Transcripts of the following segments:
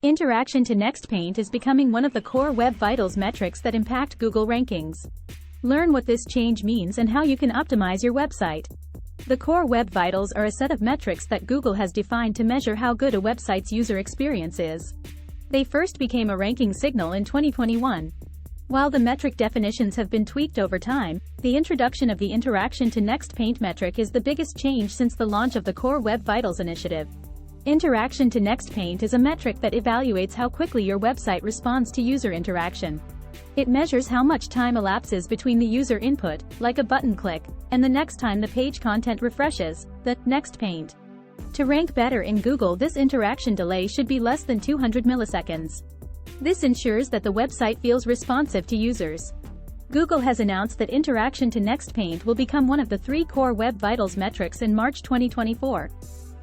Interaction to Next Paint is becoming one of the core Web Vitals metrics that impact Google rankings. Learn what this change means and how you can optimize your website. The core Web Vitals are a set of metrics that Google has defined to measure how good a website's user experience is. They first became a ranking signal in 2021. While the metric definitions have been tweaked over time, the introduction of the Interaction to Next Paint metric is the biggest change since the launch of the Core Web Vitals initiative. Interaction to Next Paint is a metric that evaluates how quickly your website responds to user interaction. It measures how much time elapses between the user input, like a button click, and the next time the page content refreshes, the next paint. To rank better in Google, this interaction delay should be less than 200 milliseconds. This ensures that the website feels responsive to users. Google has announced that Interaction to Next Paint will become one of the 3 core Web Vitals metrics in March 2024.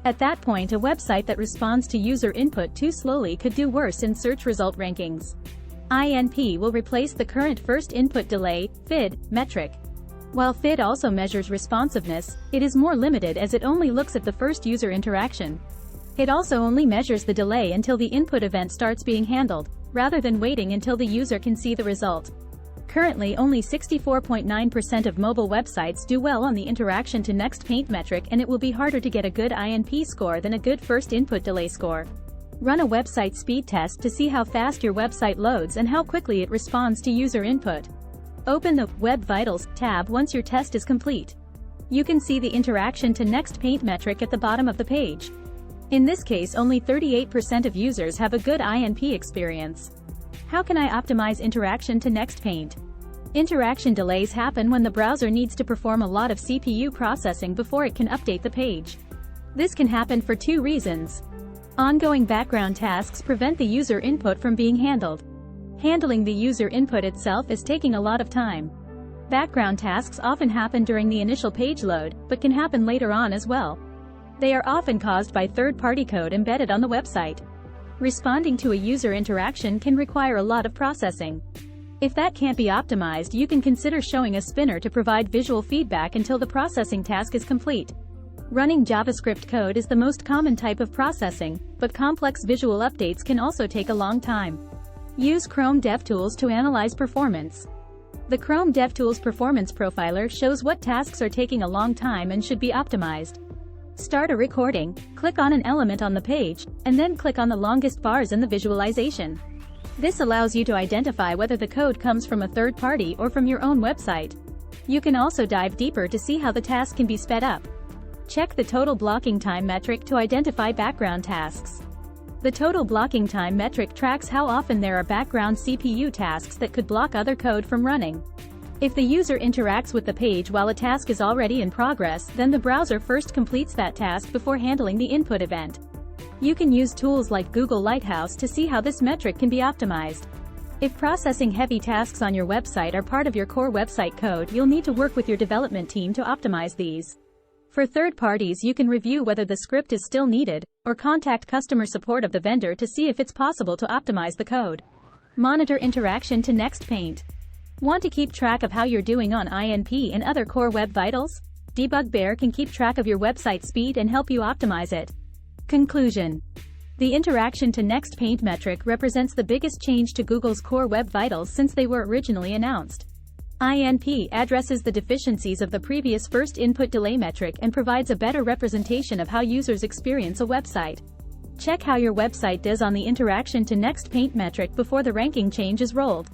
At that point, a website that responds to user input too slowly could do worse in search result rankings. INP will replace the current First Input Delay (FID) metric. While FID also measures responsiveness, it is more limited as it only looks at the first user interaction. It also only measures the delay until the input event starts being handled, rather than waiting until the user can see the result. Currently, only 64.9% of mobile websites do well on the Interaction to Next Paint metric, and it will be harder to get a good INP score than a good First Input Delay score. Run a website speed test to see how fast your website loads and how quickly it responds to user input. Open the Web Vitals tab once your test is complete. You can see the Interaction to Next Paint metric at the bottom of the page. In this case, only 38% of users have a good INP experience. How can I optimize Interaction to Next Paint? Interaction delays happen when the browser needs to perform a lot of CPU processing before it can update the page. This can happen for 2 reasons. Ongoing background tasks prevent the user input from being handled. Handling the user input itself is taking a lot of time. Background tasks often happen during the initial page load, but can happen later on as well. They are often caused by third-party code embedded on the website. Responding to a user interaction can require a lot of processing. If that can't be optimized, you can consider showing a spinner to provide visual feedback until the processing task is complete. Running JavaScript code is the most common type of processing, but complex visual updates can also take a long time. Use Chrome DevTools to analyze performance. The Chrome DevTools Performance Profiler shows what tasks are taking a long time and should be optimized. Start a recording, click on an element on the page, and then click on the longest bars in the visualization. This allows you to identify whether the code comes from a third party or from your own website. You can also dive deeper to see how the task can be sped up. Check the Total Blocking Time metric to identify background tasks. The Total Blocking Time metric tracks how often there are background CPU tasks that could block other code from running. If the user interacts with the page while a task is already in progress, then the browser first completes that task before handling the input event. You can use tools like Google Lighthouse to see how this metric can be optimized. If processing heavy tasks on your website are part of your core website code, you'll need to work with your development team to optimize these. For third parties, you can review whether the script is still needed, or contact customer support of the vendor to see if it's possible to optimize the code. Monitor Interaction to Next Paint. Want to keep track of how you're doing on INP and other core Web Vitals? DebugBear can keep track of your website speed and help you optimize it. Conclusion. The Interaction to Next Paint metric represents the biggest change to Google's core Web Vitals since they were originally announced. INP addresses the deficiencies of the previous First Input Delay metric and provides a better representation of how users experience a website. Check how your website does on the Interaction to Next Paint metric before the ranking change is rolled.